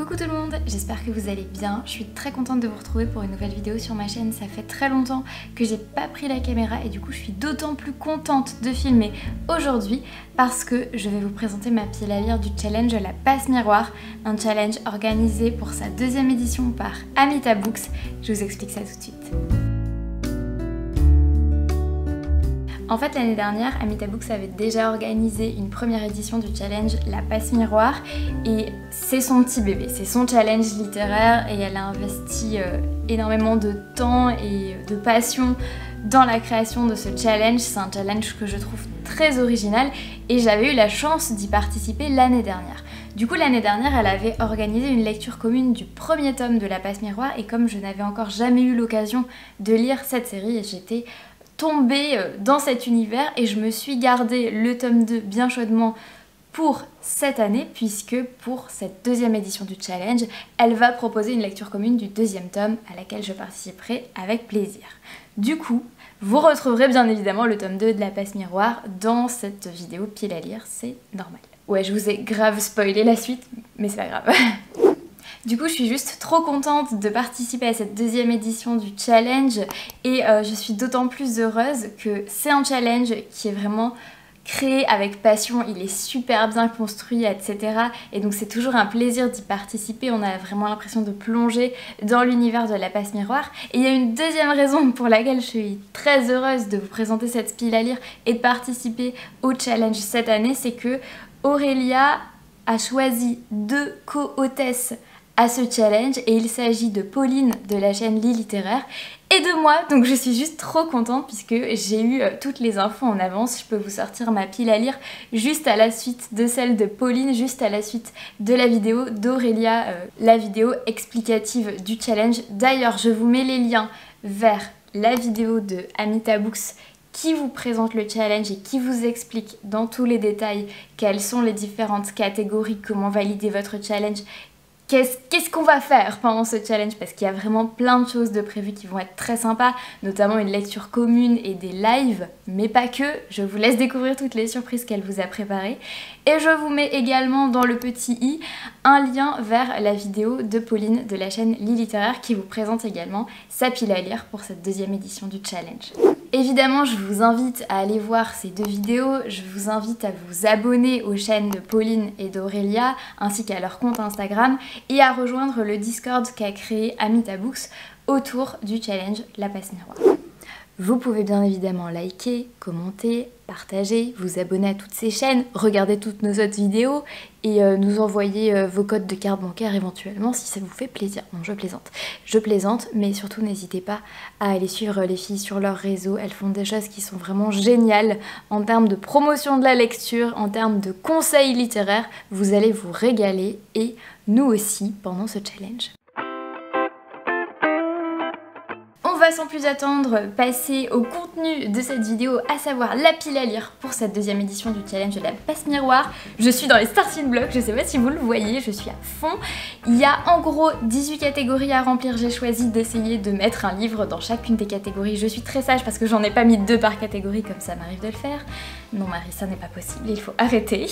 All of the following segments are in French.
Coucou tout le monde, j'espère que vous allez bien. Je suis très contente de vous retrouver pour une nouvelle vidéo sur ma chaîne. Ça fait très longtemps que j'ai pas pris la caméra et du coup je suis d'autant plus contente de filmer aujourd'hui parce que je vais vous présenter ma pile à lire du challenge La Passe Miroir, un challenge organisé pour sa deuxième édition par Amita Books. Je vous explique ça tout de suite. En fait, l'année dernière, Amita Books avait déjà organisé une première édition du challenge La Passe Miroir et c'est son petit bébé, c'est son challenge littéraire et elle a investi énormément de temps et de passion dans la création de ce challenge. C'est un challenge que je trouve très original et j'avais eu la chance d'y participer l'année dernière. Du coup, l'année dernière, elle avait organisé une lecture commune du premier tome de La Passe Miroir et comme je n'avais encore jamais eu l'occasion de lire cette série, j'étais tombée dans cet univers et je me suis gardé le tome 2 bien chaudement pour cette année puisque pour cette deuxième édition du challenge, elle va proposer une lecture commune du deuxième tome à laquelle je participerai avec plaisir. Du coup, vous retrouverez bien évidemment le tome 2 de La Passe Miroir dans cette vidéo pile à lire, c'est normal. Ouais, je vous ai grave spoilé la suite, mais c'est pas grave. Du coup, je suis juste trop contente de participer à cette deuxième édition du challenge et je suis d'autant plus heureuse que c'est un challenge qui est vraiment créé avec passion, il est super bien construit, etc. Et donc c'est toujours un plaisir d'y participer, on a vraiment l'impression de plonger dans l'univers de La Passe Miroir. Et il y a une deuxième raison pour laquelle je suis très heureuse de vous présenter cette pile à lire et de participer au challenge cette année, c'est que Aurélia a choisi 2 co-hôtesses à ce challenge et il s'agit de Pauline de la chaîne Lit Littéraire et de moi, donc je suis juste trop contente puisque j'ai eu toutes les infos en avance. Je peux vous sortir ma pile à lire juste à la suite de celle de Pauline, juste à la suite de la vidéo d'Aurélia, la vidéo explicative du challenge. D'ailleurs, je vous mets les liens vers la vidéo de Amita Books qui vous présente le challenge et qui vous explique dans tous les détails quelles sont les différentes catégories, comment valider votre challenge. Qu'est-ce qu'on va faire pendant ce challenge, parce qu'il y a vraiment plein de choses de prévues qui vont être très sympas, notamment une lecture commune et des lives, mais pas que. Je vous laisse découvrir toutes les surprises qu'elle vous a préparées. Et je vous mets également dans le petit i un lien vers la vidéo de Pauline de la chaîne Lit Littéraire qui vous présente également sa pile à lire pour cette deuxième édition du challenge. Évidemment, je vous invite à aller voir ces 2 vidéos, je vous invite à vous abonner aux chaînes de Pauline et d'Aurélia ainsi qu'à leur compte Instagram et à rejoindre le Discord qu'a créé Amita Books autour du challenge La Passe Miroir. Vous pouvez bien évidemment liker, commenter, partager, vous abonner à toutes ces chaînes, regarder toutes nos autres vidéos et nous envoyer vos codes de carte bancaire éventuellement si ça vous fait plaisir. Non, je plaisante. Je plaisante, mais surtout n'hésitez pas à aller suivre les filles sur leurs réseaux. Elles font des choses qui sont vraiment géniales en termes de promotion de la lecture, en termes de conseils littéraires. Vous allez vous régaler et nous aussi pendant ce challenge. On va sans plus attendre passer au contenu de cette vidéo, à savoir la pile à lire pour cette deuxième édition du challenge de La Passe Miroir. Je suis dans les starting blocks, je sais pas si vous le voyez, je suis à fond. Il y a en gros 18 catégories à remplir, j'ai choisi d'essayer de mettre un livre dans chacune des catégories. Je suis très sage parce que j'en ai pas mis 2 par catégorie comme ça m'arrive de le faire. Non Marie, ça n'est pas possible, il faut arrêter.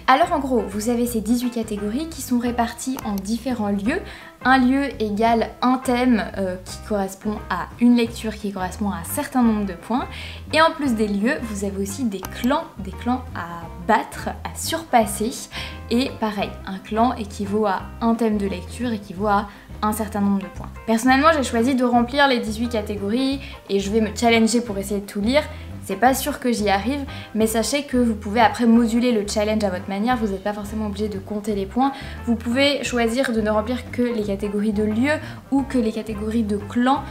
Alors en gros, vous avez ces 18 catégories qui sont réparties en différents lieux. Un lieu égale un thème qui correspond à une lecture qui correspond à un certain nombre de points. Et en plus des lieux, vous avez aussi des clans à battre, à surpasser. Et pareil, un clan équivaut à un thème de lecture, équivaut à un certain nombre de points. Personnellement, j'ai choisi de remplir les 18 catégories et je vais me challenger pour essayer de tout lire. C'est pas sûr que j'y arrive, mais sachez que vous pouvez après moduler le challenge à votre manière, vous n'êtes pas forcément obligé de compter les points. Vous pouvez choisir de ne remplir que les catégories de lieux ou que les catégories de clans.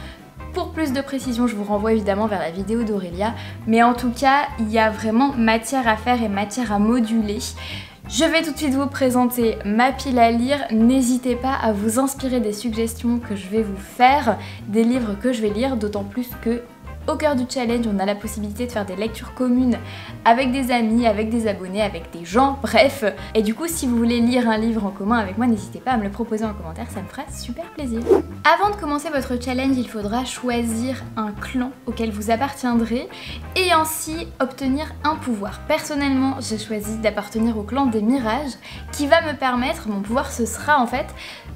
Pour plus de précision, je vous renvoie évidemment vers la vidéo d'Aurélia, mais en tout cas, il y a vraiment matière à faire et matière à moduler. Je vais tout de suite vous présenter ma pile à lire, n'hésitez pas à vous inspirer des suggestions que je vais vous faire, des livres que je vais lire, d'autant plus que au cœur du challenge, on a la possibilité de faire des lectures communes avec des amis, avec des abonnés, avec des gens, bref. Et du coup, si vous voulez lire un livre en commun avec moi, n'hésitez pas à me le proposer en commentaire, ça me fera super plaisir. Avant de commencer votre challenge, il faudra choisir un clan auquel vous appartiendrez et ainsi obtenir un pouvoir. Personnellement, j'ai choisi d'appartenir au clan des mirages qui va me permettre, mon pouvoir ce sera en fait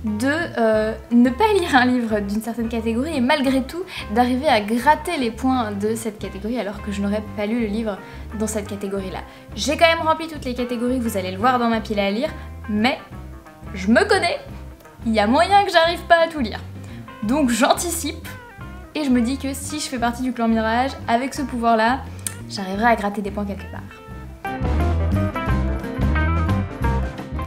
de ne pas lire un livre d'une certaine catégorie et malgré tout d'arriver à gratter les points de cette catégorie alors que je n'aurais pas lu le livre dans cette catégorie là. J'ai quand même rempli toutes les catégories, vous allez le voir dans ma pile à lire, mais je me connais, il y a moyen que j'arrive pas à tout lire. Donc j'anticipe et je me dis que si je fais partie du clan Mirage, avec ce pouvoir là, j'arriverai à gratter des points quelque part.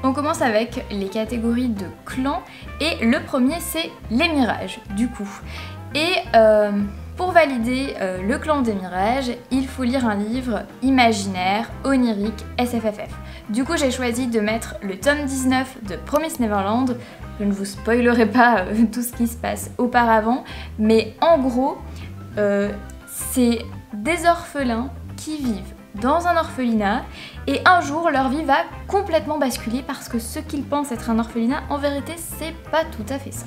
On commence avec les catégories de clans et le premier c'est les mirages du coup. Et pour valider le clan des mirages, il faut lire un livre imaginaire, onirique, SFFF. Du coup j'ai choisi de mettre le tome 19 de Promise Neverland. Je ne vous spoilerai pas tout ce qui se passe auparavant, mais en gros c'est des orphelins qui vivent dans un orphelinat et un jour leur vie va complètement basculer parce que ce qu'ils pensent être un orphelinat en vérité c'est pas tout à fait ça.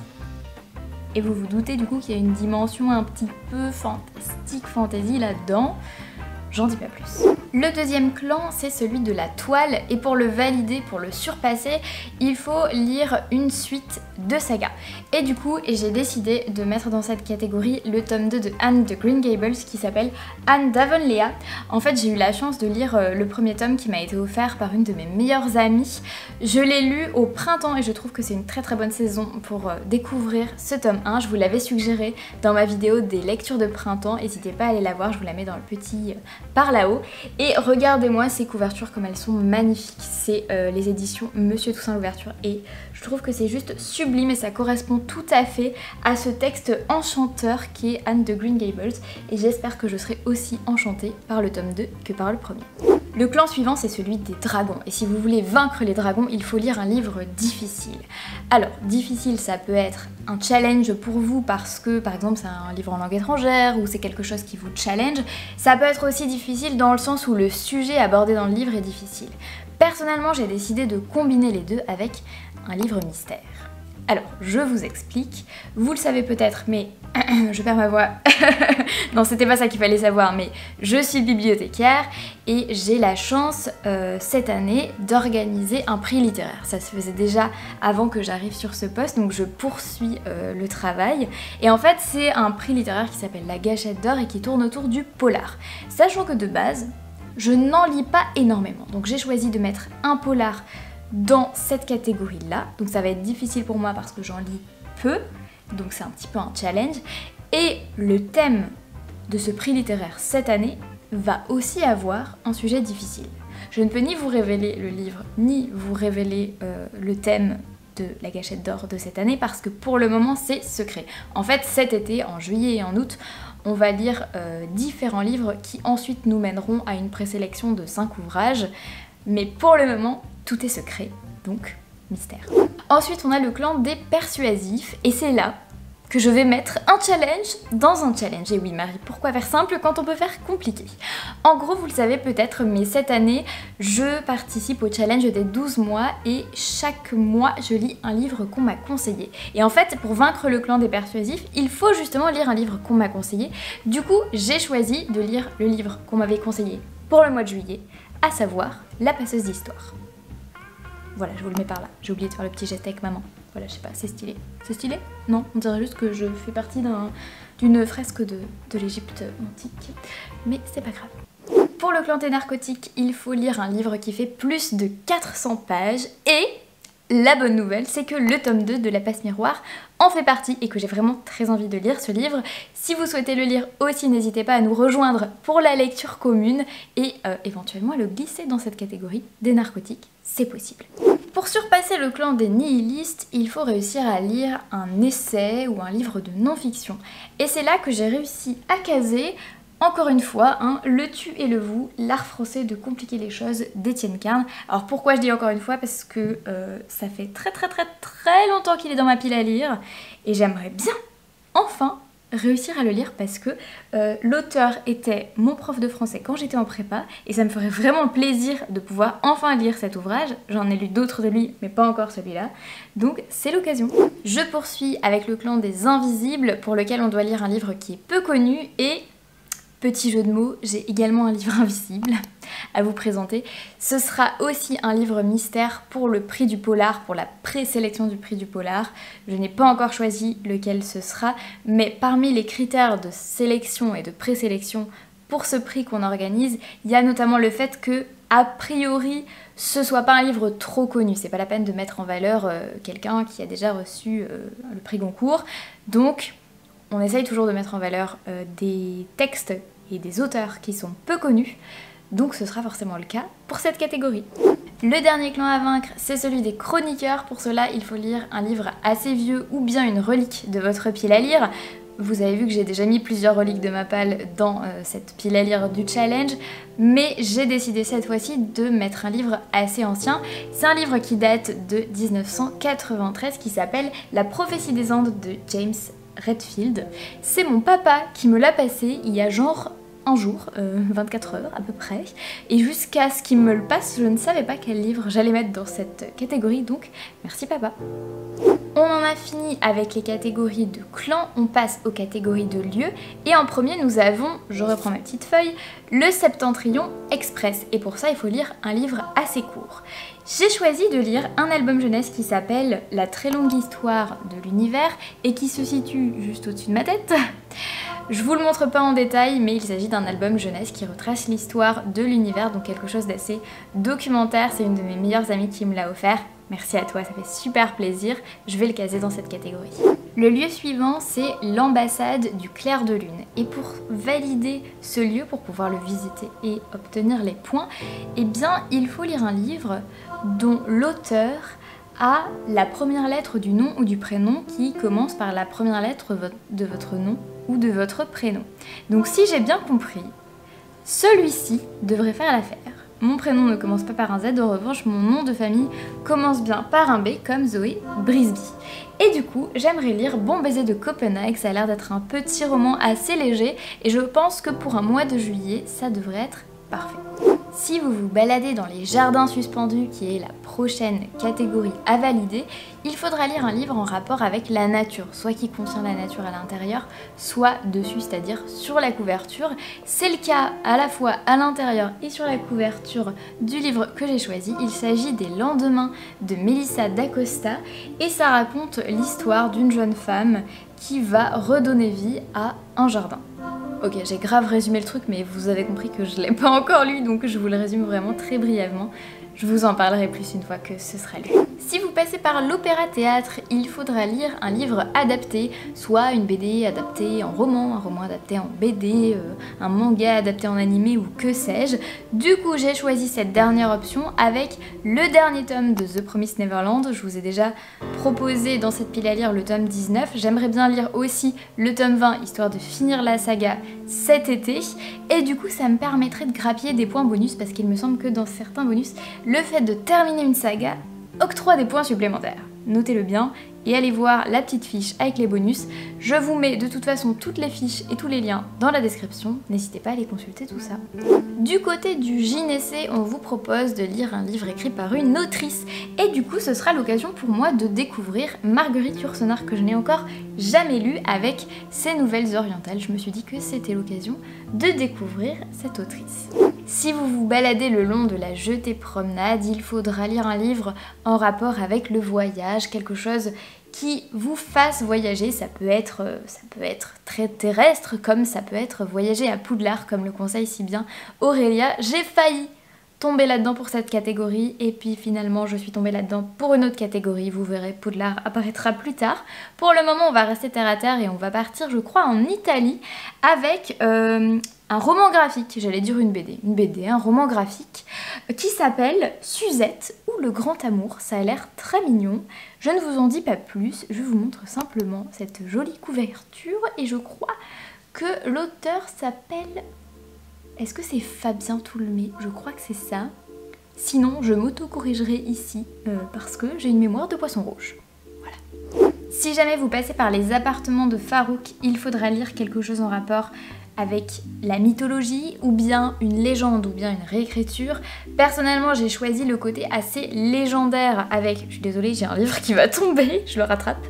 Et vous vous doutez du coup qu'il y a une dimension un petit peu fantastique, fantasy là-dedans. J'en dis pas plus. Le deuxième clan, c'est celui de la toile et pour le valider, pour le surpasser, il faut lire une suite de sagas. Et du coup, j'ai décidé de mettre dans cette catégorie le tome 2 de Anne de Green Gables qui s'appelle Anne d'Avonlea. En fait, j'ai eu la chance de lire le premier tome qui m'a été offert par une de mes meilleures amies. Je l'ai lu au printemps et je trouve que c'est une très bonne saison pour découvrir ce tome 1. Je vous l'avais suggéré dans ma vidéo des lectures de printemps, n'hésitez pas à aller la voir, je vous la mets dans le petit par là-haut. Et regardez-moi ces couvertures comme elles sont magnifiques, c'est les éditions Monsieur Toussaint Louverture et je trouve que c'est juste sublime et ça correspond tout à fait à ce texte enchanteur qui est Anne de Green Gables et j'espère que je serai aussi enchantée par le tome 2 que par le premier. Le clan suivant c'est celui des dragons et si vous voulez vaincre les dragons il faut lire un livre difficile. Alors difficile ça peut être un challenge pour vous parce que par exemple c'est un livre en langue étrangère ou c'est quelque chose qui vous challenge. Ça peut être aussi difficile dans le sens où le sujet abordé dans le livre est difficile. Personnellement j'ai décidé de combiner les deux avec un livre mystère. Alors, je vous explique, vous le savez peut-être, mais je perds ma voix, non c'était pas ça qu'il fallait savoir, mais je suis bibliothécaire et j'ai la chance cette année d'organiser un prix littéraire. Ça se faisait déjà avant que j'arrive sur ce poste, donc je poursuis le travail. Et en fait c'est un prix littéraire qui s'appelle La Gâchette d'Or et qui tourne autour du polar. Sachant que de base, je n'en lis pas énormément, donc j'ai choisi de mettre un polar dans cette catégorie là, donc ça va être difficile pour moi parce que j'en lis peu, donc c'est un petit peu un challenge. Et le thème de ce prix littéraire cette année va aussi avoir un sujet difficile. Je ne peux ni vous révéler le livre, ni vous révéler le thème de La Gâchette d'Or de cette année parce que pour le moment c'est secret. En fait cet été, en juillet et en août, on va lire différents livres qui ensuite nous mèneront à une présélection de 5 ouvrages, mais pour le moment tout est secret, donc mystère. Ensuite on a le clan des persuasifs et c'est là que je vais mettre un challenge dans un challenge. Et oui Marie, pourquoi faire simple quand on peut faire compliqué? En gros vous le savez peut-être, mais cette année je participe au challenge des 12 mois et chaque mois je lis un livre qu'on m'a conseillé. Et en fait pour vaincre le clan des persuasifs, il faut justement lire un livre qu'on m'a conseillé. Du coup j'ai choisi de lire le livre qu'on m'avait conseillé pour le mois de juillet, à savoir La Passeuse d'Histoire. Voilà, je vous le mets par là. J'ai oublié de faire le petit geste avec maman. Voilà, je sais pas, c'est stylé. C'est stylé? Non, on dirait juste que je fais partie d'une fresque de l'Égypte antique. Mais c'est pas grave. Pour le clan des narcotiques, il faut lire un livre qui fait plus de 400 pages et la bonne nouvelle, c'est que le tome 2 de La Passe Miroir en fait partie et que j'ai vraiment très envie de lire ce livre. Si vous souhaitez le lire aussi, n'hésitez pas à nous rejoindre pour la lecture commune et éventuellement à le glisser dans cette catégorie des narcotiques, c'est possible. Pour surpasser le clan des nihilistes, il faut réussir à lire un essai ou un livre de non-fiction. Et c'est là que j'ai réussi à caser, encore une fois, hein, Le Tu et le Vous, l'art français de compliquer les choses d'Étienne Carne. Alors pourquoi je dis encore une fois? Parce que ça fait très longtemps qu'il est dans ma pile à lire et j'aimerais bien enfin réussir à le lire parce que l'auteur était mon prof de français quand j'étais en prépa et ça me ferait vraiment plaisir de pouvoir enfin lire cet ouvrage. J'en ai lu d'autres de lui mais pas encore celui-là, donc c'est l'occasion. Je poursuis avec Le Clan des Invisibles pour lequel on doit lire un livre qui est peu connu et... Petit jeu de mots, j'ai également un livre invisible à vous présenter. Ce sera aussi un livre mystère pour le prix du polar, pour la présélection du prix du polar. Je n'ai pas encore choisi lequel ce sera, mais parmi les critères de sélection et de présélection pour ce prix qu'on organise, il y a notamment le fait que, a priori, ce soit pas un livre trop connu. C'est pas la peine de mettre en valeur quelqu'un qui a déjà reçu le prix Goncourt. Donc, on essaye toujours de mettre en valeur des textes et des auteurs qui sont peu connus, donc ce sera forcément le cas pour cette catégorie. Le dernier clan à vaincre, c'est celui des chroniqueurs. Pour cela, il faut lire un livre assez vieux ou bien une relique de votre pile à lire. Vous avez vu que j'ai déjà mis plusieurs reliques de ma palle dans cette pile à lire du challenge, mais j'ai décidé cette fois-ci de mettre un livre assez ancien. C'est un livre qui date de 1993 qui s'appelle La prophétie des Andes de James Redfield. C'est mon papa qui me l'a passé il y a genre un jour, 24 heures à peu près, et jusqu'à ce qu'il me le passe, je ne savais pas quel livre j'allais mettre dans cette catégorie, donc merci papa. On en a fini avec les catégories de clans, on passe aux catégories de lieux, et en premier nous avons, je reprends ma petite feuille, le Septentrion Express, et pour ça il faut lire un livre assez court. J'ai choisi de lire un album jeunesse qui s'appelle La très longue histoire de l'univers et qui se situe juste au-dessus de ma tête. Je vous le montre pas en détail, mais il s'agit d'un album jeunesse qui retrace l'histoire de l'univers, donc quelque chose d'assez documentaire. C'est une de mes meilleures amies qui me l'a offert. Merci à toi, ça fait super plaisir. Je vais le caser dans cette catégorie. Le lieu suivant, c'est l'ambassade du Clair de Lune. Et pour valider ce lieu, pour pouvoir le visiter et obtenir les points, eh bien, il faut lire un livre dont l'auteur a la première lettre du nom ou du prénom qui commence par la première lettre de votre nom ou de votre prénom. Donc si j'ai bien compris, celui-ci devrait faire l'affaire. Mon prénom ne commence pas par un Z, en revanche mon nom de famille commence bien par un B comme Zoé Brisby. Et du coup, j'aimerais lire Bon baiser de Copenhague, ça a l'air d'être un petit roman assez léger et je pense que pour un mois de juillet, ça devrait être parfait. Si vous vous baladez dans les jardins suspendus, qui est la prochaine catégorie à valider, il faudra lire un livre en rapport avec la nature, soit qui contient la nature à l'intérieur, soit dessus, c'est-à-dire sur la couverture. C'est le cas à la fois à l'intérieur et sur la couverture du livre que j'ai choisi. Il s'agit des Lendemains de Melissa d'Acosta et ça raconte l'histoire d'une jeune femme qui va redonner vie à un jardin. Ok, j'ai grave résumé le truc, mais vous avez compris que je l'ai pas encore lu, donc je vous le résume vraiment très brièvement. Je vous en parlerai plus une fois que ce sera lu. Si vous passez par l'opéra-théâtre, il faudra lire un livre adapté, soit une BD adaptée en roman, un roman adapté en BD, un manga adapté en animé ou que sais-je. Du coup, j'ai choisi cette dernière option avec le dernier tome de The Promised Neverland. Je vous ai déjà proposé dans cette pile à lire le tome 19. J'aimerais bien lire aussi le tome 20, histoire de finir la saga cet été. Et du coup, ça me permettrait de grappiller des points bonus, parce qu'il me semble que dans certains bonus, le fait de terminer une saga octroie des points supplémentaires. Notez-le bien et allez voir la petite fiche avec les bonus. Je vous mets de toute façon toutes les fiches et tous les liens dans la description. N'hésitez pas à aller consulter tout ça. Du côté du JNC, on vous propose de lire un livre écrit par une autrice. Et du coup, ce sera l'occasion pour moi de découvrir Marguerite Yourcenar, que je n'ai encore jamais lu avec ses nouvelles orientales. Je me suis dit que c'était l'occasion de découvrir cette autrice. Si vous vous baladez le long de la jetée promenade, il faudra lire un livre en rapport avec le voyage, quelque chose qui vous fasse voyager. Ça peut être très terrestre, comme ça peut être voyager à Poudlard, comme le conseille si bien Aurélia. J'ai failli tomber là-dedans pour cette catégorie et puis finalement je suis tombée là-dedans pour une autre catégorie. Vous verrez, Poudlard apparaîtra plus tard. Pour le moment, on va rester terre à terre et on va partir, je crois, en Italie avec un roman graphique, j'allais dire une BD, un roman graphique qui s'appelle Suzette ou le grand amour. Ça a l'air très mignon. Je ne vous en dis pas plus, je vous montre simplement cette jolie couverture et je crois que l'auteur s'appelle... Est-ce que c'est Fabien Toulmé? Je crois que c'est ça. Sinon, je m'auto-corrigerai ici parce que j'ai une mémoire de poisson rouge. Voilà. Si jamais vous passez par les appartements de Farouk, il faudra lire quelque chose en rapport avec la mythologie ou bien une légende ou bien une réécriture. Personnellement, j'ai choisi le côté assez légendaire avec... Je suis désolée, j'ai un livre qui va tomber, je le rattrape.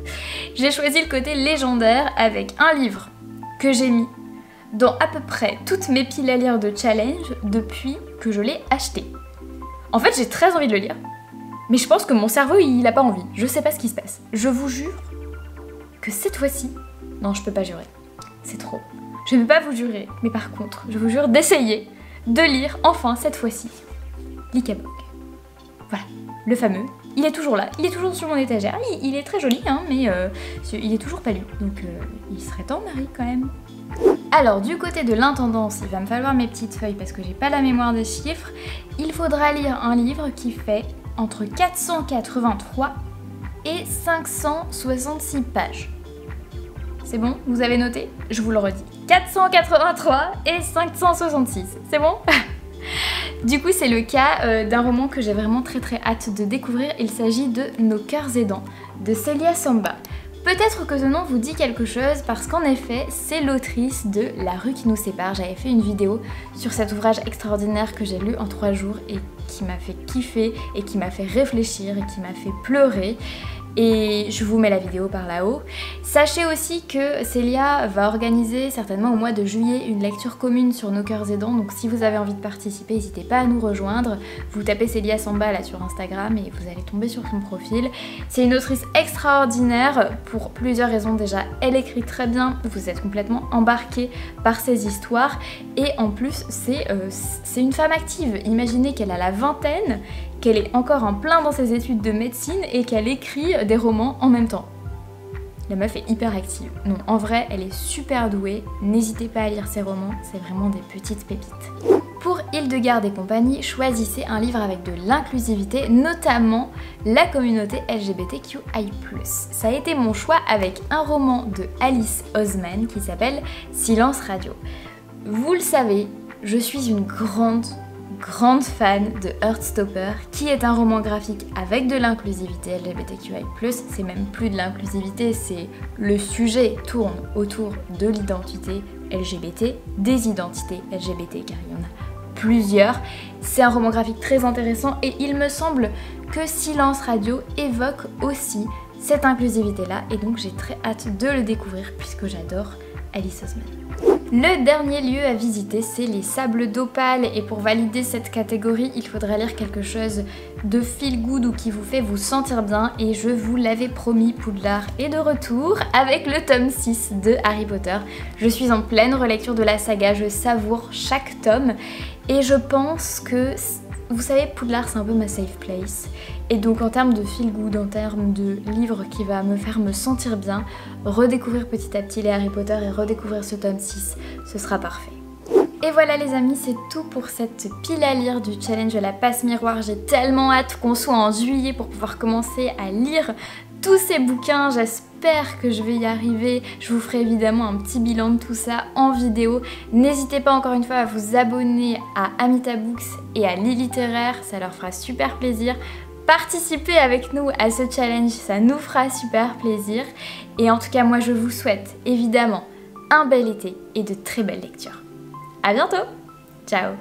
J'ai choisi le côté légendaire avec un livre que j'ai mis dans à peu près toutes mes piles à lire de challenge depuis que je l'ai acheté. En fait, j'ai très envie de le lire, mais je pense que mon cerveau, il a pas envie. Je sais pas ce qui se passe. Je vous jure que cette fois-ci... Non, je peux pas jurer. C'est trop. Je ne peux pas vous jurer, mais par contre, je vous jure d'essayer de lire enfin cette fois-ci Likabok. Voilà, le fameux. Il est toujours là, il est toujours sur mon étagère. Il est très joli, hein, mais il est toujours pas lu. Donc il serait temps, Marie, quand même. Alors, du côté de l'intendance, il va me falloir mes petites feuilles parce que j'ai pas la mémoire des chiffres. Il faudra lire un livre qui fait entre 483 et 566 pages. C'est bon? Vous avez noté? Je vous le redis. 483 et 566. C'est bon? Du coup, c'est le cas d'un roman que j'ai vraiment très hâte de découvrir. Il s'agit de Nos cœurs aidants de Célia Samba. Peut-être que ce nom vous dit quelque chose parce qu'en effet, c'est l'autrice de La rue qui nous sépare. J'avais fait une vidéo sur cet ouvrage extraordinaire que j'ai lu en 3 jours et qui m'a fait kiffer et qui m'a fait réfléchir et qui m'a fait pleurer. Et je vous mets la vidéo par là-haut. Sachez aussi que Célia va organiser certainement au mois de juillet une lecture commune sur Nos cœurs aidants. Donc si vous avez envie de participer, n'hésitez pas à nous rejoindre. Vous tapez Célia Samba là sur Instagram et vous allez tomber sur son profil. C'est une autrice extraordinaire pour plusieurs raisons. Déjà, elle écrit très bien, vous êtes complètement embarqué par ses histoires. Et en plus, c'est une femme active. Imaginez qu'elle a la vingtaine, qu'elle est encore en plein dans ses études de médecine et qu'elle écrit des romans en même temps. La meuf est hyper active. Non, en vrai, elle est super douée. N'hésitez pas à lire ses romans, c'est vraiment des petites pépites. Pour Hildegarde et compagnie, choisissez un livre avec de l'inclusivité, notamment la communauté LGBTQI+. Ça a été mon choix avec un roman de Alice Oseman qui s'appelle Silence Radio. Vous le savez, je suis une grande fan de Heartstopper, qui est un roman graphique avec de l'inclusivité LGBTQI+. C'est même plus de l'inclusivité, c'est le sujet tourne autour de l'identité LGBT, des identités LGBT, car il y en a plusieurs. C'est un roman graphique très intéressant et il me semble que Silence Radio évoque aussi cette inclusivité-là et donc j'ai très hâte de le découvrir puisque j'adore Alice Oseman. Le dernier lieu à visiter, c'est les Sables d'Opale et pour valider cette catégorie, il faudra lire quelque chose de feel good ou qui vous fait vous sentir bien et je vous l'avais promis, Poudlard est de retour avec le tome 6 de Harry Potter. Je suis en pleine relecture de la saga, je savoure chaque tome et je pense que... Vous savez, Poudlard, c'est un peu ma safe place. Et donc en termes de feel good, en termes de livre qui va me faire me sentir bien, redécouvrir petit à petit les Harry Potter et redécouvrir ce tome 6, ce sera parfait. Et voilà les amis, c'est tout pour cette pile à lire du challenge de la passe miroir. J'ai tellement hâte qu'on soit en juillet pour pouvoir commencer à lire tous ces bouquins, j'espère que je vais y arriver. Je vous ferai évidemment un petit bilan de tout ça en vidéo. N'hésitez pas encore une fois à vous abonner à Amita Books et à Lit Littéraire, ça leur fera super plaisir. Participez avec nous à ce challenge, ça nous fera super plaisir. Et en tout cas, moi je vous souhaite évidemment un bel été et de très belles lectures. À bientôt, ciao.